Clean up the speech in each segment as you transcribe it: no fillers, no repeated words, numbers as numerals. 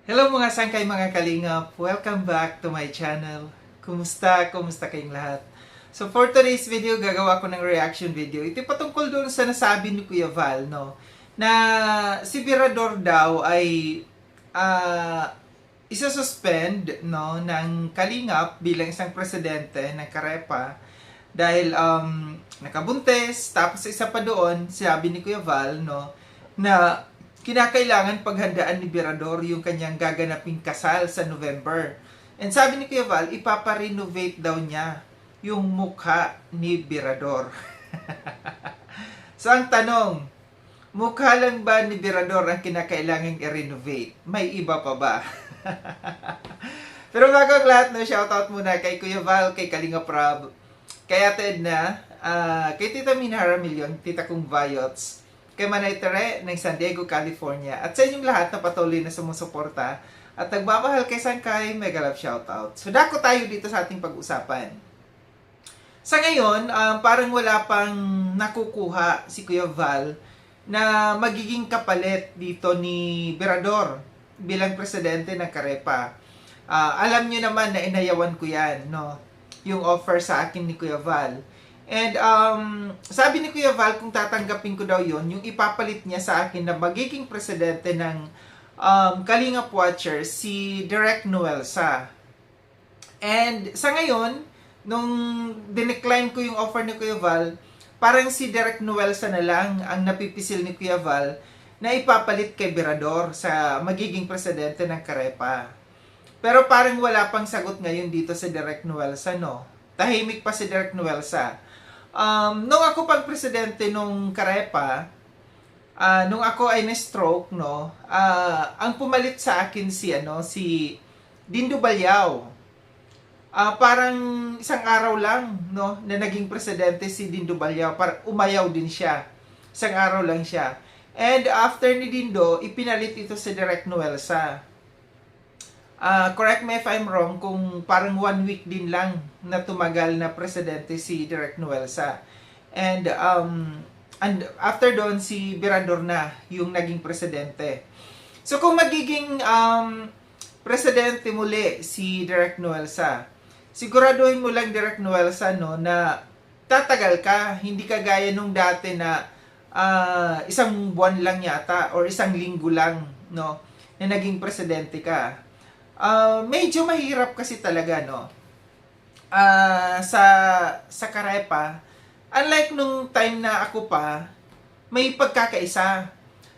Hello mga sangkay mga kalingap! Welcome back to my channel. Kumusta? Kumusta kayong lahat? So for today's video, gagawa ko ng reaction video. Ito patungkol doon sa nasabi ni Kuya Val, no? Na si Virador daw ay isa-suspend, no, ng Kalingap bilang isang presidente ng Karepa dahil nakabuntes. Tapos isa pa doon, sabi ni Kuya Val, no, na kinakailangan paghandaan ni Virador yung kanyang gaganaping kasal sa November. And sabi ni Kuya Val, ipaparenovate daw niya yung mukha ni Virador. So ang tanong, mukha lang ba ni Virador ang kinakailangang i-renovate? May iba pa ba? Pero bago ang lahat, no, shoutout muna kay Kuya Val, kay Kalinga Prab, kay Ate Edna, kay Tita Minara Million, Tita Kong Vayots, kay Manay Tere ng San Diego, California, at sa inyong lahat na patuloy na sumusuporta at nagmamahal kay Sangkay, mega love shoutout. So dako tayo dito sa ating pag-usapan. Sa ngayon, parang wala pang nakukuha si Kuya Val na magiging kapalit dito ni Virador bilang presidente ng Karepa. Alam nyo naman na inayawan ko yan, no? Yung offer sa akin ni Kuya Val. And sabi ni Kuya Val, kung tatanggapin ko daw yon, yung ipapalit niya sa akin na magiging presidente ng Kalingap Watcher, si Direk Noelsa. And sa ngayon, nung dinecline ko yung offer ni Kuya Val, parang si Direk Noelsa na lang ang napipisil ni Kuya Val na ipapalit kay Virador sa magiging presidente ng Karepa. Pero parang wala pang sagot ngayon dito si Direk Noelsa, no? Tahimik pa si Direk Noelsa. Nung ako pang presidente nung Karepa, nung ako ay na-stroke, no? Ang pumalit sa akin si Dindo Balyao. Parang isang araw lang, no, na naging presidente si Dindo Balyao, para umayaw din siya. Isang araw lang siya. And after ni Dindo, ipinalit ito si Direk Noelsa. Correct me if I'm wrong, kung parang 1 week din lang na tumagal na presidente si Direk Noelsa. And after doon, si Virador na yung naging presidente. So kung magiging presidente muli si Direk Noelsa, siguraduhin mo lang, Direk Noelsa, no, na tatagal ka, hindi ka gaya nung dati na isang buwan lang yata or isang linggo lang, no, na naging presidente ka. Medyo mahirap kasi talaga, no, sa Karepa. Unlike nung time na ako pa, may pagkakaisa.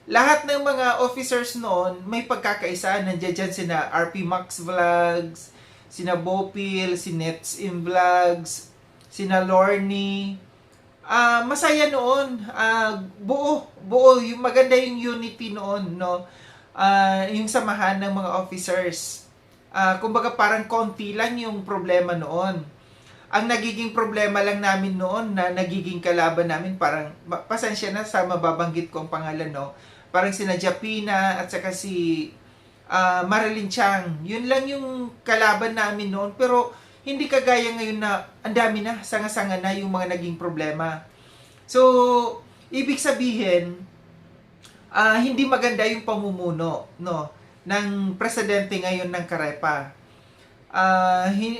Lahat ng mga officers noon may pagkakaisa. Nandiyan dyan sina RP Max Vlogs, sina Bopil, si Nets in Vlogs, sina Lorny. Masaya noon. Buo, yung maganda yung unity noon, no? Yung samahan ng mga officers. Kumbaga parang konti lang yung problema noon. Ang nagiging problema lang namin noon na nagiging kalaban namin, parang, pasensya na sa mababanggit ko ang pangalan, no? Parang sina Japina at saka si Marilyn Chang. Yun lang yung kalaban namin noon. Pero hindi kagaya ngayon na ang dami na, sanga-sanga na yung mga naging problema. So, ibig sabihin, hindi maganda yung pamumuno, no, ng presidente ngayon ng Karepa.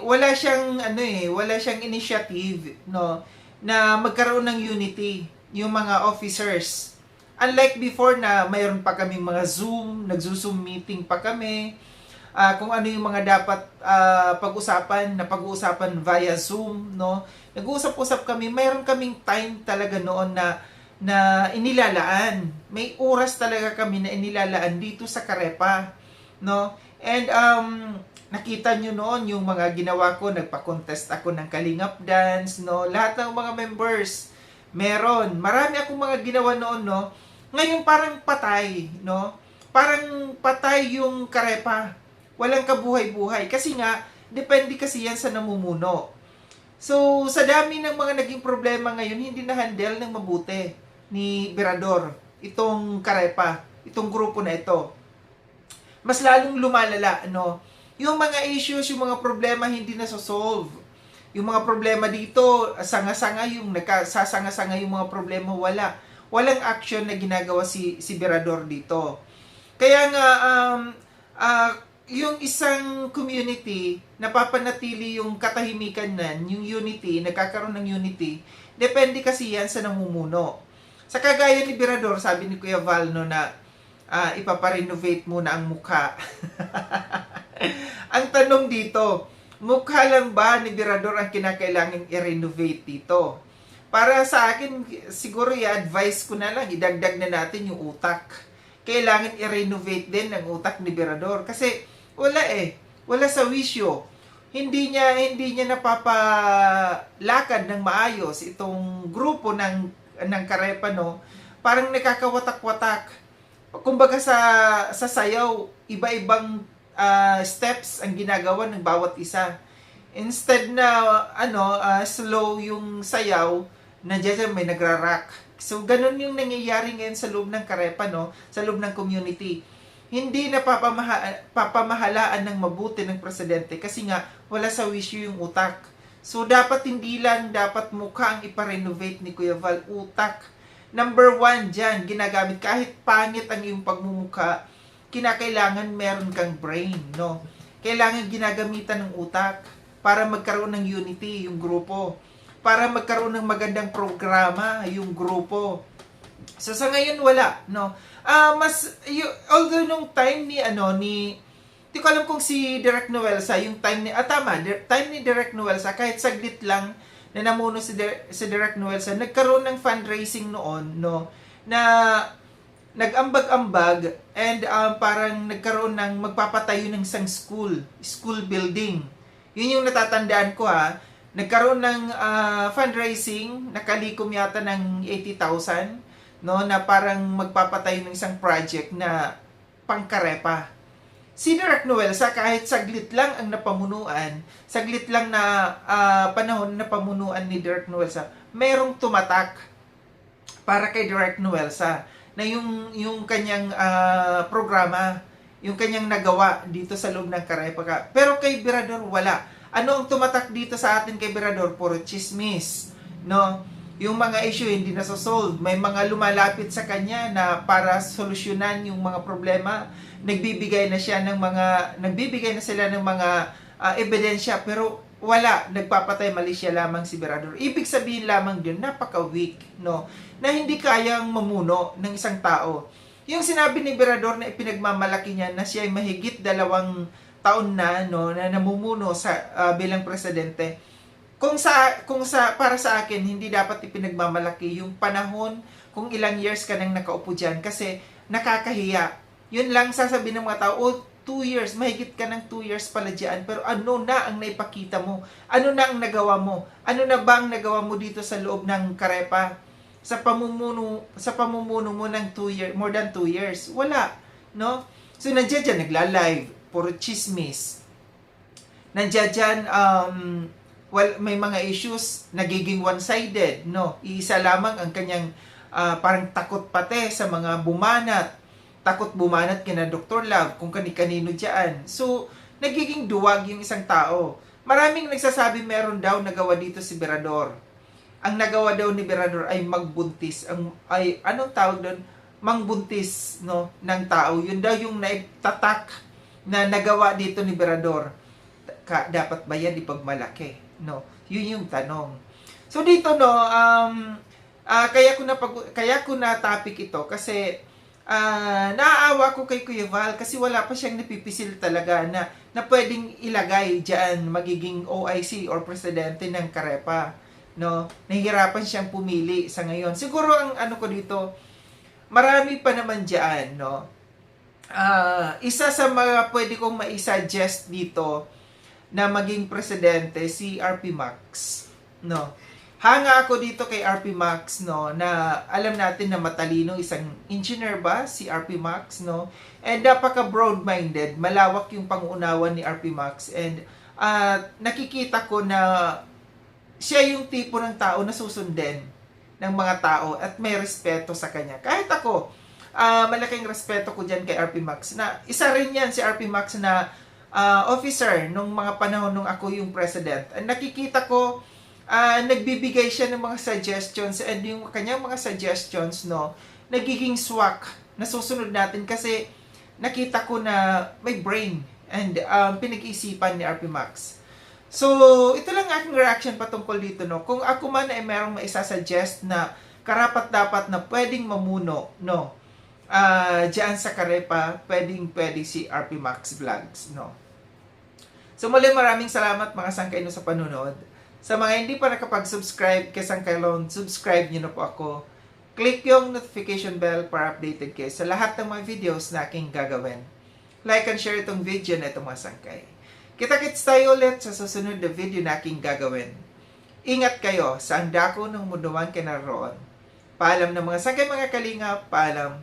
Wala siyang initiative, no, na magkaroon ng unity yung mga officers. Unlike before na mayroon pa kaming mga Zoom, nagzo-Zoom meeting pa kami, kung ano yung mga dapat pag-uusapan via Zoom, no. Nag-uusap-usap kami, mayroon kaming time talaga noon na inilalaan. May oras talaga kami na inilalaan dito sa Karepa, no. And nakita nyo noon yung mga ginawa ko, nagpa-contest ako ng Kalingap Dance, no. Lahat ng mga members meron. Marami akong mga ginawa noon, no. Ngayon parang patay, no. Parang patay yung Karepa. Walang kabuhay-buhay kasi nga depende kasi yan sa namumuno. So, sa dami ng mga naging problema ngayon, hindi na-handle ng mabuti ni Virador itong Karepa, itong grupo na ito. Mas lalong lumalala, no? Yung mga issues, yung mga problema hindi na solve. Yung mga problema dito, sanga-sanga yung nagsasanga-sanga yung mga problema, wala. Walang action na ginagawa si Virador dito. Kaya nga yung isang community, napapanatili yung katahimikan nan, yung unity, nagkakaroon ng unity, depende kasi yan sa namumuno. Sa kagaya ni Birador, sabi ni Kuya Val no, na ipaparenovate muna ang mukha. Ang tanong dito, mukha lang ba ni Birador ang kinakailangan i-renovate dito? Para sa akin, siguro i-advise ko na lang, idagdag na natin yung utak. Kailangan i-renovate din ang utak ni Birador. Kasi wala sa wisyo. Hindi niya napapalakad ng maayos itong grupo ng Karepa, no? Parang nakakawatak-watak. Kumbaga sa sayaw, iba-ibang steps ang ginagawa ng bawat isa. Instead na slow yung sayaw, nandiyan may nagra-rock. So ganun yung nangyayari ngayon sa loob ng Karepa, no? Sa loob ng community. Hindi na papamahalaan ng mabuti ng presidente kasi nga wala sa wisyo yung utak. So dapat hindi lang dapat mukha ang iparenovate ni Kuya Val, utak. Number 1 dyan, ginagamit kahit pangit ang iyong pagmumukha, kinakailangan meron kang brain, no? Kailangan ginagamitan ng utak para magkaroon ng unity yung grupo, para magkaroon ng magandang programa yung grupo. So sa ngayon wala, no? Although nung time ni di ko alam kung si Direk Noelsa, yung time ni time ni Direk Noelsa, kahit saglit lang na namuno si Direk Noelsa, nagkaroon ng fundraising noon, no, na nag-ambag-ambag and parang nagkaroon ng magpapatayo ng isang school building. Yun yung natatandaan ko, ha. Nagkaroon ng fundraising, nakalikom yata ng 80,000, no, na parang magpapatayo ng isang project na pangkarepa. Si Direk Noelsa, kahit saglit lang ang napamunuan, saglit lang na panahon na pamunuan ni Direk Noelsa, merong tumatak para kay Direk Noelsa na yung kanyang programa, yung kanyang nagawa dito sa loob ng Karepa. Pero kay Birador, wala. Ano ang tumatak dito sa atin kay Birador? Puro chismis, no? Yung mga issue hindi na solve. May mga lumalapit sa kanya na para solusyonan yung mga problema. Nagbibigay na sila ng mga ebidensya, pero wala, nagpapatay mali siya lamang si Birador. Ibig sabihin lamang din, napaka-weak, no? Na hindi kayang mamuno ng isang tao. Yung sinabi ni Birador na ipinagmamalaki niya na siya ay mahigit 2 taon na, no, na namumuno sa bilang presidente. Kung para sa akin, hindi dapat ipinagmamalaki yung panahon kung ilang years ka nang nakaupo dyan kasi nakakahiya. Yun lang sasabihin ng mga tao, 2 years, mahigit ka ng 2 years pala dyan, pero ano na ang naipakita mo? Ano na ang nagawa mo? Ano na ba ang nagawa mo dito sa loob ng Karepa? Sa pamumuno mo ng 2 years, more than 2 years? Wala, no? So nandiyan dyan, nagla-live, puro chismis. Nandiyan dyan, may mga issues, nagiging one-sided, no? Iisa lamang ang kanyang parang takot pati sa mga bumanat. Takot bumanat kina Dr. Love, kung kani-kanino dyan. So, nagiging duwag yung isang tao. Maraming nagsasabi meron daw nagawa dito si Birador. Ang nagawa daw ni Birador ay magbuntis. Anong tawag doon? Mangbuntis, no, ng tao. Yun daw yung naitatak na nagawa dito ni Birador. Dapat ba yan ipagmalaki? No, yun yung tanong. So dito, no, kaya ko na topic ito kasi naaawa ko kay Kuya Val kasi wala pa siyang napipisil talaga na pwedeng ilagay diyan magiging OIC or presidente ng Karepa, no. Nahihirapan siyang pumili sa ngayon. Siguro ang ko dito, marami pa naman diyan, no. Isa sa mga pwede kong mai-suggest dito na maging presidente si RP Max, no. Hanga ako dito kay RP Max, no, na alam natin na matalino, isang engineer ba si RP Max, no. And napaka broad-minded, malawak yung pangunawa ni RP Max, and nakikita ko na siya yung tipo ng tao na susundin ng mga tao at may respeto sa kanya. Kahit ako, malaking respeto ko dyan kay RP Max, na isa rin yan si RP Max na officer nung mga panahon nung ako yung president. And nakikita ko, nagbibigay siya ng mga suggestions, and yung kanyang mga suggestions, no, nagiging swak, nasusunod natin kasi nakita ko na may brain and pinag-iisipan ni RP Max. So, ito lang aking reaction patungkol dito, no? Kung ako man ay merong maisasuggest na karapat-dapat na pwedeng mamuno, no? Diyan sa Karepa, pwede si RP Max Vlogs, no? So, muli maraming salamat mga sangkay no sa panunod. Sa mga hindi pa nakapag-subscribe kay Sangkay Lone, subscribe nyo na po ako. Click yung notification bell para updated kayo sa lahat ng mga videos na aking gagawin. Like and share itong video na itong mga sangkay. Kita-kits tayo ulit sa susunod na video na aking gagawin. Ingat kayo sa ang dako ng munduan kinaroon. Paalam ng mga sangkay mga kalinga, paalam.